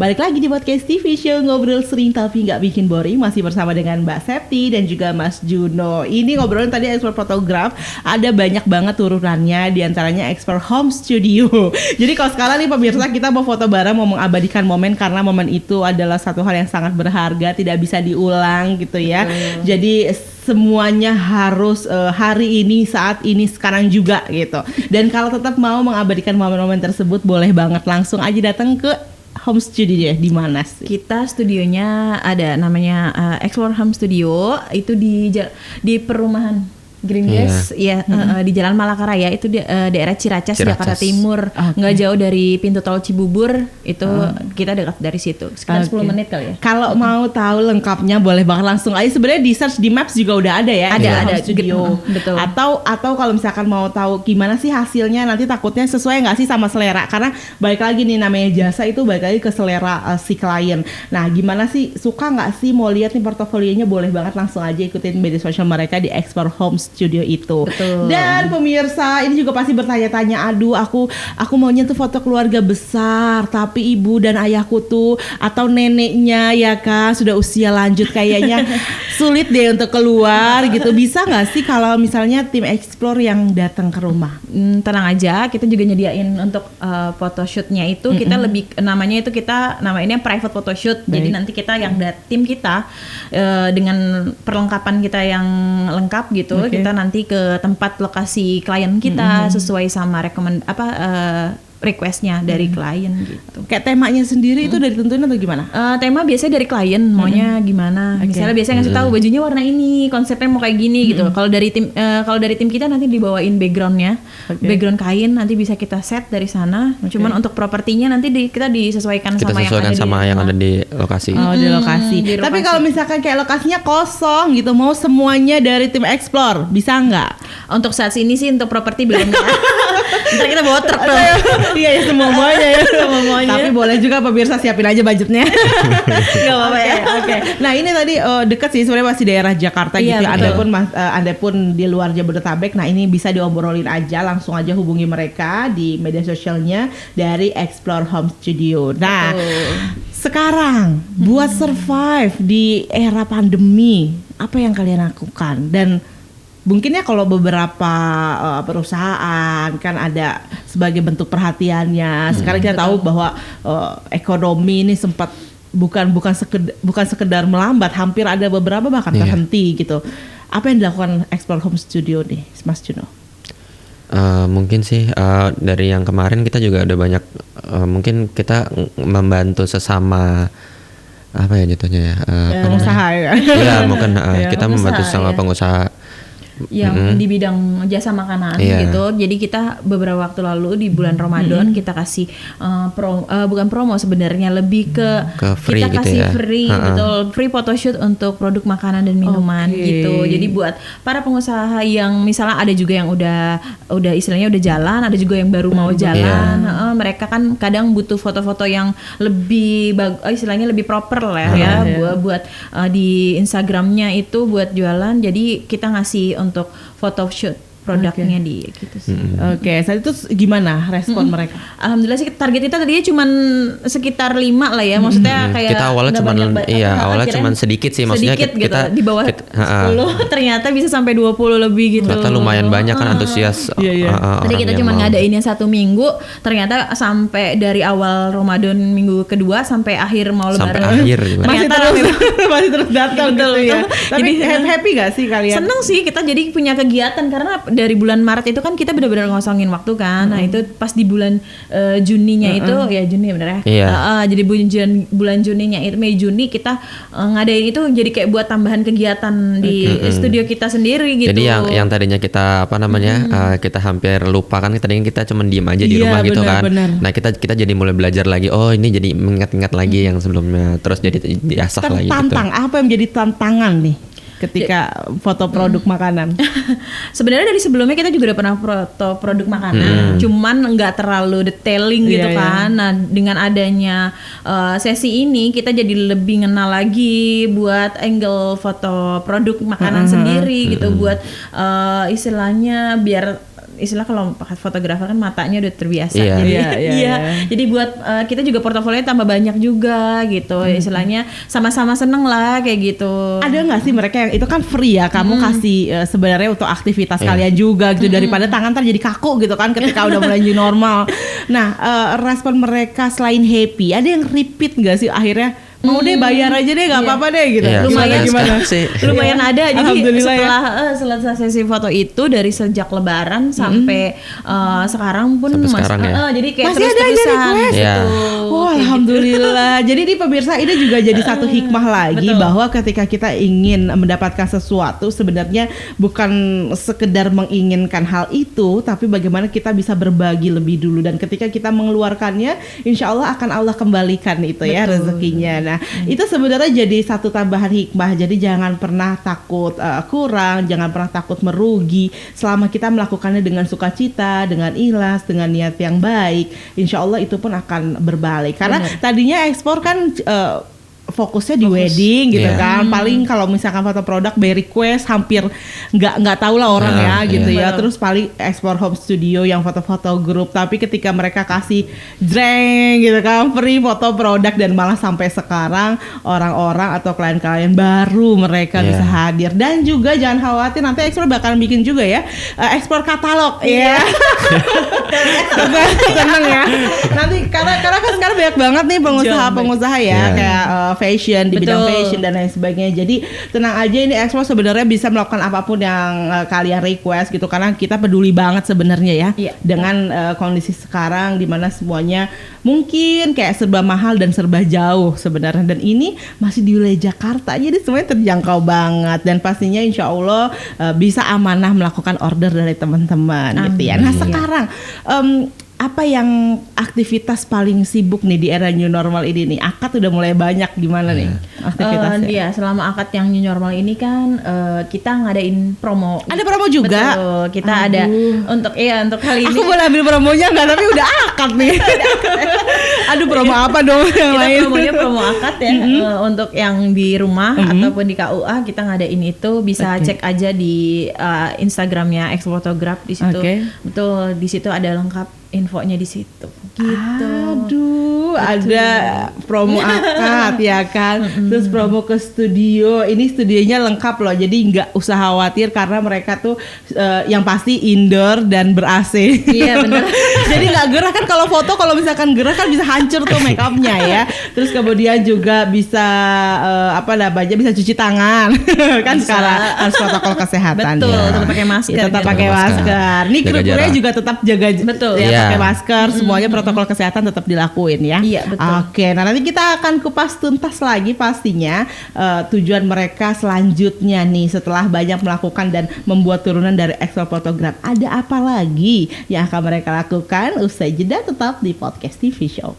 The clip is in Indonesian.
Balik lagi di podcast TV Show Ngobrol Sering Tapi Nggak Bikin Boring. Masih bersama dengan Mbak Septi dan juga Mas Juno. Ini ngobrolin tadi ekspor fotograf. Ada banyak banget turunannya, diantaranya ekspor home studio. Jadi kalau sekarang nih pemirsa, kita mau foto bareng, mau mengabadikan momen, karena momen itu adalah satu hal yang sangat berharga, tidak bisa diulang gitu ya. Jadi semuanya harus hari ini, saat ini, sekarang juga gitu. Dan kalau tetap mau mengabadikan momen-momen tersebut, boleh banget langsung aja datang ke home studio di mana sih? Kita studionya ada namanya Explore Home Studio, itu di perumahan Green Gas, di Jalan Malaka Raya, itu di daerah Ciracas, Jakarta Timur, nggak jauh dari pintu tol Cibubur, itu kita dekat dari situ, sekitar 10 menit kali ya. Kalau mau tahu lengkapnya boleh banget langsung aja, sebenarnya di search di Maps juga udah ada ya, ada studio. Betul. Atau kalau misalkan mau tahu gimana sih hasilnya, nanti takutnya sesuai nggak sih sama selera, karena balik lagi nih, namanya jasa itu balik lagi ke selera si klien. Nah gimana sih, suka nggak sih mau lihat nih portofolionya, boleh banget langsung aja ikutin media sosial mereka di Explore Home Studio itu. Betul. Dan pemirsa ini juga pasti bertanya-tanya, aduh aku maunya tuh foto keluarga besar, tapi ibu dan ayahku tuh atau neneknya ya kan sudah usia lanjut, kayaknya sulit deh untuk keluar gitu. Bisa nggak sih kalau misalnya tim Explore yang datang ke rumah? Tenang aja, kita juga nyediain untuk photoshootnya itu kita lebih namanya itu kita namainnya private photoshoot. Jadi nanti kita yang tim kita dengan perlengkapan kita yang lengkap gitu, kita nanti ke tempat lokasi klien kita sesuai sama requestnya dari klien gitu. Kayak temanya sendiri itu udah ditentuin atau gimana? Tema biasanya dari klien maunya gimana. Misalnya biasanya ngasih tahu bajunya warna ini, konsepnya mau kayak gini gitu. Kalau dari tim kita nanti dibawain backgroundnya, background kain, nanti bisa kita set dari sana. Cuman untuk propertinya nanti kita disesuaikan sama yang ada di lokasi. Oh, di lokasi. Tapi kalau misalkan kayak lokasinya kosong gitu, mau semuanya dari tim Explore, bisa nggak? Untuk saat ini sih untuk properti belum. Ntar kita bawa truk dong. Iya semuanya ya. Tapi boleh juga pemirsa siapin aja budgetnya. Gak apa-apa ya. Oke. Nah ini tadi dekat sih sebenarnya, masih daerah Jakarta gitu. Anda pun di luar Jabodetabek. Nah ini bisa diobrolin aja, langsung aja hubungi mereka di media sosialnya dari Explore Home Studio. Nah sekarang buat survive di era pandemi, apa yang kalian lakukan? Dan mungkin ya kalau beberapa perusahaan kan ada sebagai bentuk perhatiannya. Sekarang kita tahu bahwa ekonomi ini sempat bukan sekedar melambat, hampir ada beberapa bahkan terhenti gitu. Apa yang dilakukan Explore Home Studio nih, Mas Juno? Mungkin sih dari yang kemarin kita juga ada banyak, mungkin kita membantu sesama apa ya jatuhnya ya, pengusaha ya. Ya mungkin kita membantu sesama pengusaha yang di bidang jasa makanan gitu. Jadi kita beberapa waktu lalu di bulan Ramadan kita kasih bukan promo sebenarnya, lebih ke free kita gitu kasih ya. free photoshoot untuk produk makanan dan minuman gitu. Jadi buat para pengusaha yang misalnya ada juga yang udah istilahnya udah jalan, ada juga yang baru mau jalan. Mereka kan kadang butuh foto-foto yang lebih istilahnya lebih proper lah ya buat di Instagramnya itu buat jualan. Jadi kita ngasih untuk photoshoot produknya di gitu sih. Saat itu gimana respon mereka? Alhamdulillah sih target kita tadinya cuman sekitar 5 lah ya. Maksudnya kayak kita awalnya cuman sedikit sih, maksudnya sedikit gitu. Di bawah 10 ternyata bisa sampai 20 lebih gitu. Ternyata lumayan banyak kan antusias. Tadi kita cuma ngadainnya 1 minggu, ternyata sampai dari awal Ramadan minggu kedua sampai akhir mau lebaran. Masih terus datang gitu ya. Tapi happy gak sih kalian? Seneng sih, kita jadi punya kegiatan karena dari bulan Maret itu kan kita benar-benar ngosongin waktu kan. Nah itu pas di bulan Juninya itu ya Juni bener ya. Jadi bulan Juninya itu Mei Juni kita ngadain itu jadi kayak buat tambahan kegiatan di studio kita sendiri gitu. Jadi yang tadinya kita kita hampir lupa kan, tadinya kita cuma diem aja di rumah gitu kan. Nah kita jadi mulai belajar lagi. Oh ini jadi mengingat-ingat lagi yang sebelumnya, terus jadi diasah lagi gitu. Apa yang menjadi tantangan nih ketika foto produk makanan? Sebenarnya dari sebelumnya kita juga udah pernah foto produk makanan, cuman nggak terlalu detailing gitu kan. Nah dengan adanya sesi ini kita jadi lebih kenal lagi buat angle foto produk makanan sendiri gitu, buat istilahnya biar istilah kalau fotografer kan matanya udah terbiasa. Jadi buat kita juga portofolio tambah banyak juga gitu. Istilahnya sama-sama seneng lah kayak gitu. Ada nggak sih mereka yang itu kan free ya, kamu kasih sebenarnya untuk aktivitas kalian juga gitu, daripada tangan ntar jadi kaku gitu kan ketika udah mulai new normal. Nah, respon mereka selain happy, ada yang repeat nggak sih akhirnya? Mau deh bayar aja deh, nggak apa-apa deh gitu. Lumayan gimana sih? Lumayan ada. Jadi setelah selesai sesi foto itu dari sejak Lebaran sampai sekarang pun jadi kayak masih terus-terusan gitu. Alhamdulillah. Jadi di pemirsa ini juga jadi satu hikmah lagi bahwa ketika kita ingin mendapatkan sesuatu sebenarnya bukan sekedar menginginkan hal itu, tapi bagaimana kita bisa berbagi lebih dulu, dan ketika kita mengeluarkannya, insya Allah akan Allah kembalikan itu ya rezekinya. Nah, itu sebenarnya jadi satu tambahan hikmah. Jadi jangan pernah takut kurang, jangan pernah takut merugi. Selama kita melakukannya dengan sukacita, dengan ikhlas, dengan niat yang baik, insya Allah itu pun akan berbalik. Karena tadinya ekspor kan fokusnya di wedding gitu kan. Paling kalau misalkan foto produk by request hampir nggak tahu lah orang gitu ya. Terus paling ekspor home studio yang foto-foto grup. Tapi ketika mereka kasih jreng gitu kan free foto produk, dan malah sampai sekarang orang-orang atau klien-klien baru mereka bisa hadir. Dan juga jangan khawatir, nanti ekspor bakal bikin juga ya ekspor katalog seneng ya nanti, karena kan sekarang banyak banget nih pengusaha ya kayak fashion, di bidang fashion dan lain sebagainya. Jadi tenang aja, ini ekspor sebenarnya bisa melakukan apapun yang kalian request gitu, karena kita peduli banget sebenarnya ya dengan kondisi sekarang di mana semuanya mungkin kayak serba mahal dan serba jauh sebenarnya, dan ini masih di wilayah Jakarta jadi semuanya terjangkau banget, dan pastinya insya Allah bisa amanah melakukan order dari teman-teman gitu ya. Nah sekarang apa yang aktivitas paling sibuk nih di era new normal ini nih? Akad udah mulai banyak, gimana nih aktivitasnya? Selama akad yang new normal ini kan kita ngadain promo. Ada promo juga? Betul, kita ada untuk kali ini. Aku boleh ambil promonya nggak? Tapi udah akad nih. Aduh, promo apa dong yang lain? Promonya promo akad ya. Untuk yang di rumah ataupun di KUA kita ngadain itu, bisa cek aja di Instagramnya Explotograph di situ. Betul, di situ ada lengkap infonya di situ. Gitu. Aduh, ada promo akad ya kan. Terus promo ke studio. Ini studionya lengkap loh. Jadi nggak usah khawatir karena mereka tuh yang pasti indoor dan ber-AC. Iya benar. Jadi nggak gerah kan, kalau foto kalau misalkan gerah kan bisa hancur tuh make upnya ya. Terus kemudian juga bisa bisa cuci tangan. Kan bisa. Sekarang harus protokol kesehatan. Betul, tetap pakai masker. Tetap pakai masker. Nih kru-krunya juga tetap jaga. Betul. Pakai masker, semuanya protokol kesehatan tetap dilakuin ya. Iya betul. Oke, nah nanti kita akan kupas tuntas lagi pastinya tujuan mereka selanjutnya nih setelah banyak melakukan dan membuat turunan dari Explotograph. Ada apa lagi yang akan mereka lakukan? Usai jeda tetap di Podcast TV Show.